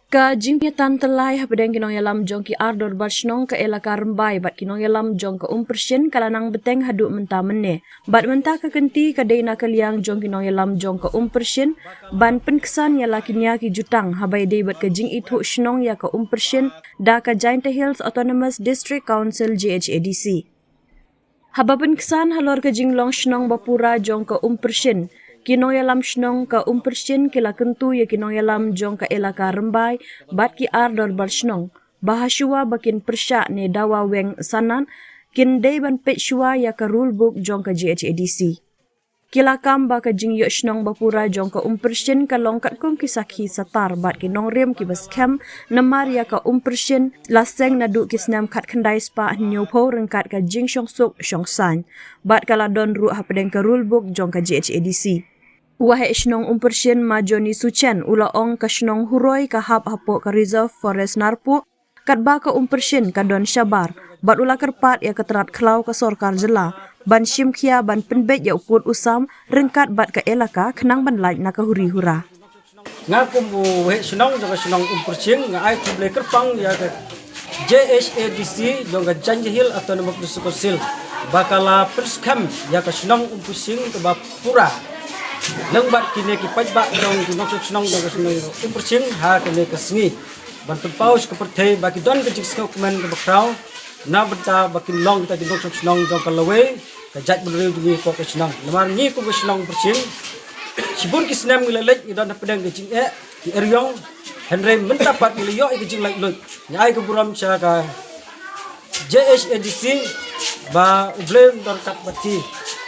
Ka jingpiatan telai hapadeng kinong yalam jong ki ardor barsnong ka elaka rembai bat kinong yalam jong ka persyen kalanang beteng haduk menta mene. Bat menta ka kenti ka deina kaliang jong kinong yalam jong ka persyen ban penkesan yala kinya ki jutang habai dei bat ka jing itu shnong ya ka persyen da ka Giant Hills Autonomous District Council GHADC. Haba penkesan halor ka jinglong shnong bapura jong ka persyen kinong yalam shnong ka persyen kila kentu ya kinong yalam jong ka elaka rembai bat ki ardor bar shnong bahasua bakin persya ne dawa weng sanan kin dei ban pet shua ya ka rule book jong ka GHADC kila kam ba ka jing yo shnong bapura jong ka persyen ka longkat kum ki sakhi satar bat ki nong rem ki bas kem namar ya ka persyen laseng nadu ki snam khat khandai spa nyu pho rengkat ka jing shong suk shong san bat kala don ru hapadeng ka rule book jong ka GHADC. Wahai shnong persyen majoni suchen ula ong ka shnong huroi ka hap hapo ka reserve forest narpu kat ba ka persyen ka don syabar bat ula kerpat ya ketrat klau ka sorkar jela ban shimkhia ban penbet ya ukut usam rengkat bat ka elaka kenang ban laj na ka huri hura ngaku wahai shnong jaga shnong persyen ngai tuble kerpang ya ka JHADC jonga Giant Hills Autonomous District Council bakala perskam ya ka shnong persyen ke bapura lengbat kini ki pajba dong ki nok snong dong snong persyen ha kini ke sngi ban paus ke perthai baki don ke jik komen ke bakrau na benta baki long kita di nok snong dong ka lawe ka jat benriu di ko ke snong lamar ni ko ke snong persyen sibun ki snam ngilalek i don pedang ke jing ki eryong henry mentapat ngilayo i ke jing lek nyai ke buram cha ka JHADC ba ublem dor kat bati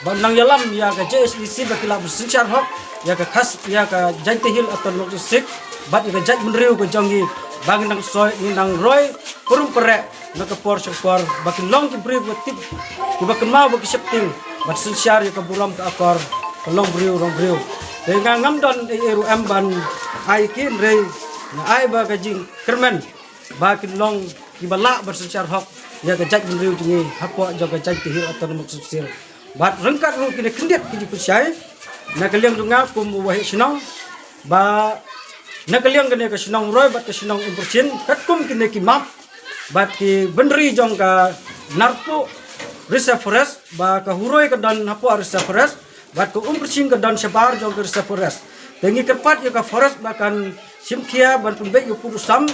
Bandang yalam ya ka JHADC bakila bersincar hok ya ka khas ya ka Giant Hills Autonomous District bat ya ka jat menriu ka jongi bang nang soy nang roy purum pere na ka por syakor bakin long ki briu tip ku bakin mau baki septing bat sincar ya ka buram ka akor ka long briu dengan ngam don eru amban ai kin rei na ai ba ka jing kermen bakin long ki balak bersincar hok ya ka jat menriu jongi hapo jaga Giant Hills Autonomous District bat rengkat ru kini kendet kini persyai na kaliang dunga kum wahai shnong ba na kaliang kene ka shnong roy bat ka shnong persyen kat kum kini ki map bat ki benri jong ka narpu reserve forest ba ka huroi ka dan hapo reserve forest bat ka persyen ka dan syabar jong ka reserve forest tengi kerpat ya ka forest bakan simkia ban pembek yu purusam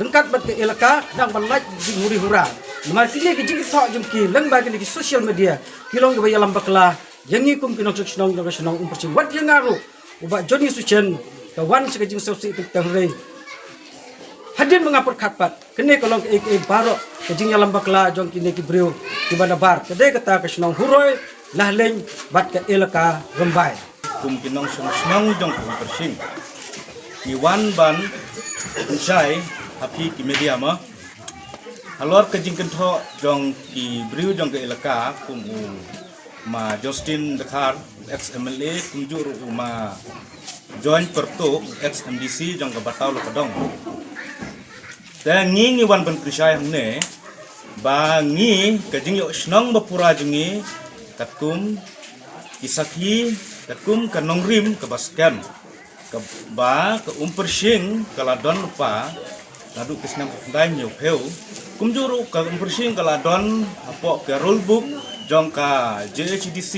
dengkat bat ke elaka dang balaj di muri hura lemar kini ke jing thok jum ki leng ba kini ki social media kilong ke yalam bakla yangi kum kinok snong daga snong persyen wat yang ngaru uba joni suchen ka wan se ke jing sosi te tangrei hadin mengapur khatpat kene kolong ke baro ke jing yalam bakla jong kini ki briu ki bana bar kede kata ke snong huroi lahleng bat ke elaka rembai kum kinong snong jong persyen ni wan ban jai api ki media ma halor ke jing kentho jong ki briu jong ke elaka kum ma Justin Dekar ex MLA kum juru ma join pertuk ex MDC jong ke batau lokadong dan ngi wan ban krisai hamne ba ngi ke jing yo snong bapura jengi katum kisakhi katum kanong rim ke baskem ke ba ke persyen kaladon pa ladu kisnam dai nyu peu kumjuru ka persyen kaladon apo ke rule book jong ka JHADC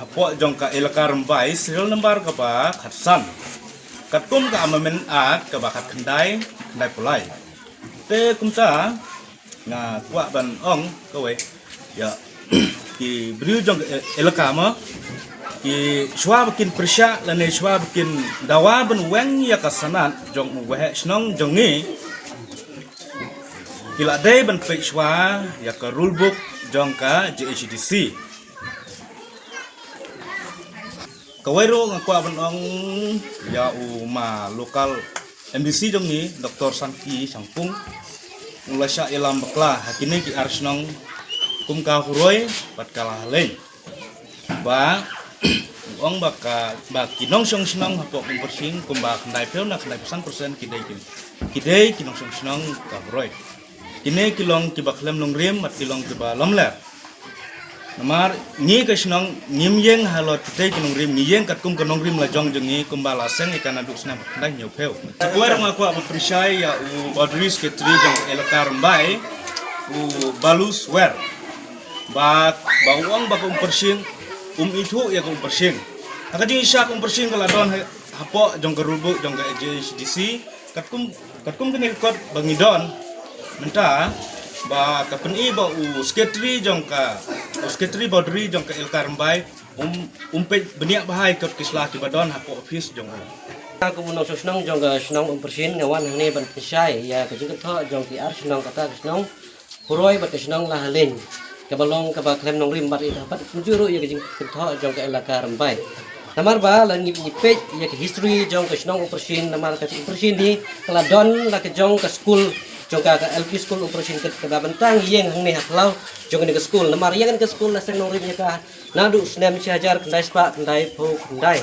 apo jong ka elaka rembai serial number ka ba khatsan katum ka amamen a ka ba khat khandai pulai te kumta nga kwa ban ong ka we ya ki briu jong elaka ma ki shwa bikin persya lane shwa bikin dawa ben weng ya kasanat jong wehe snong jongi kila dei ben pe shwa ya ka rule book jong ka JHADC kawero ngakwa ben ong ya ma lokal MDC jongi Dr. Sanki Sangpung mulai sya ilam bakla hakine ki arsnong kum ka huroi pat kalah leng ba ong baka kinong song snong hapo kum persyen kum ba khandai peu na khandai 100% kidei kinong song snong ka roy kine kilong ki baklem long rem at kilong ki ba lomler Namar ni ke senang ngim yeng halot te kenong rim ni yeng kat kum kenong rim la jong jengi kumbala seng ikan aduk senam kendai nyopeu. Sekuar ngaku apa perisai ya u Audrey Sekretari jong elakar mbai u balus wer. Ba uang ba persin itu ya persin. Agak jadi isyak persin kalau don hapo jong kerubu jong ke JDC kat kum kene kot bangidon menta ba kapeni ba u sekretari jong ka sekretari Audrey jong ke elakar mbai pe beniak bahai kot kislah ti badon hapo office jong Aku menang senang jong ke senang persin ngawan ini ban pesai ya ke juga tho jong ki ar senang kata senang huroi bat senang lah halin ke balong ke ba klem nong rim bat itu bat juru ya ke tho jong ke elaka rambai namar ba la ngipet ya ke history jong ke senang persin namar ke persin di kala don la ke jong ke school jong ke LP school persin ke bentang yeng hang ni haklau jong ke school namar yang ke school la senang rim ya ka nadu snem hajar kendai spa kendai po kendai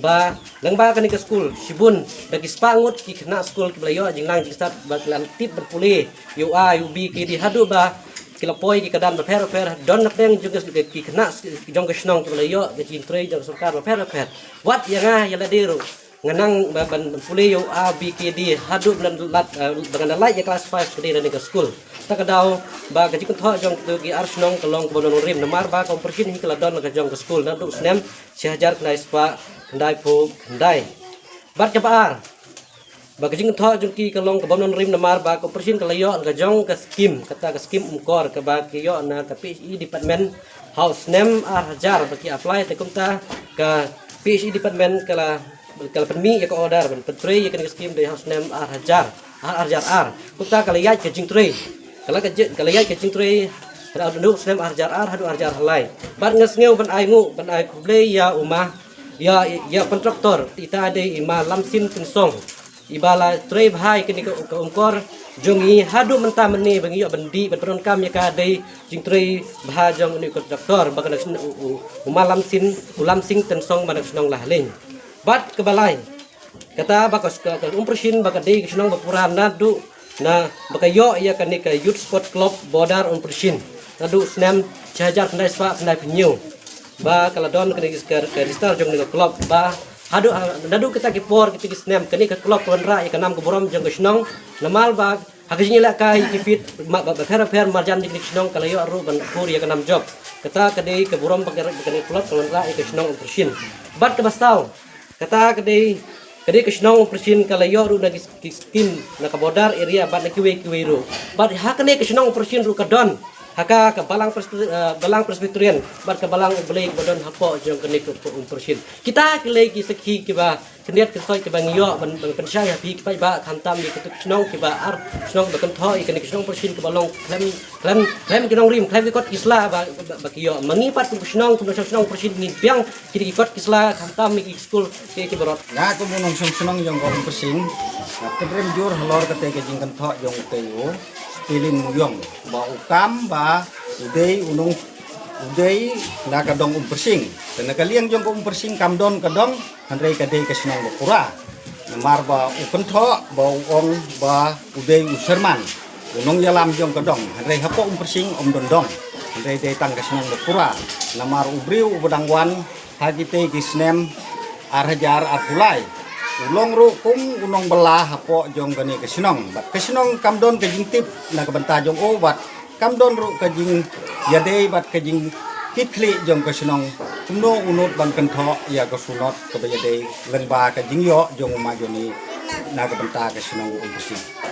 ba lang ba kani ke school sibun bagi spangut ki kena school ki belayo jinglang ki start ba lan tip berpuli yu a yu b ki di hadu ba kila poi ki kadam ba per don na peng juga ki kena jong ke snong ki belayo ke cintrei jong sarkar ba per wat yang ya la diru nganang ba ban puli yu a b ki di hadu lan lat dengan lai ya kelas 5 ke di ke school tak kadau ba gaji kun tho jong ki ar snong kelong ke bonon rim namar ba kom persin hi kala don ke jong ke school na du snem si hajar kena spa kendai po kendai bat kepaar ba kajing tho jong ki kalong ke bonon rim namar ba ko persin kalayo ka jong ke skim kata ke skim umkor ke ba ki yo na ke PhD department house name ar hajar ba ki apply te kumta ke PhD department kala penmi ya ko order ban petre ya ke skim de house name ar hajar kumta kala ya ke jing tre kala ya ke jing tre ada nu snem ar hajar hadu hajar halai bat ngesngeu ban ai ngu ban ai kuble ya umah ya kontraktor ita ada ima lamsin pensong ibala tre bhai kini ke ungkor jongi hadu menta meni bangi yo bendi beron kam ya ka dei jing tre bha jong ni kontraktor bagana uma lamsin ulamsing pensong manak senong lahling bat ke balai kata bakos ke umpersin bakadei senong bapuran nadu na bakayo ya kani ke youth sport club bodar umpersin nadu snem jajar kendai spa kendai penyu ba kala don kena ke distar jong nego klub ba hadu kita ki por kita ki snem keni ke klub konra ya kanam ke borom jong ke snong namal ba hakinya la kai ki fit ba fer marjan di snong kala yo aru ban pur ya kanam job kata kedai ke borom keni klub konra ya ke snong persin bat ke bastau kata kedai ke snong persin kala yo aru nagi skim na ka bodar area bat na kiwe ru bat hakane ke snong persin ru ka don haka ke balang presbyterian bat ke balang belai bodon hapo jong kene ke persin kita kelai ki sekhi ki ba kendiat ke soi ke bangiyo ban pensai hapi ki ba khantam ni ketuk snong ki ba ar snong ba kan tho ikene ke snong persin ke balong klem ki nong rim klem ki kot kisla ba kiyo mangi pat ku snong persin ni biang ki kot kisla khantam ni school ki berot Ya aku mau nong senang jong ko persin pedrem jur halor kate ke jingkan tho jong teyo pilin muyong ba ukam ba udai na kadong persing dan kaliang jong ko persing kamdon kadong handrei kadei ke senang pura namar ba upen tho ba ong ba udai userman unong yalam jong kadong handrei hapo persing dondong handrei dei tang ke senang pura namar ubriu ubadangwan hagite kisnem arhajar arpulai ulong ru kum unong belah hapo jong gani kesenong bat kesenong kamdon ke jingtip na kebenta jong o bat kamdon ru ke jing yadei bat ke jing kitli jong kesenong kumno unut ban kentho ya ke sunot ke yadei lengba ke jing yo jong ma joni na kebenta kesenong umpersin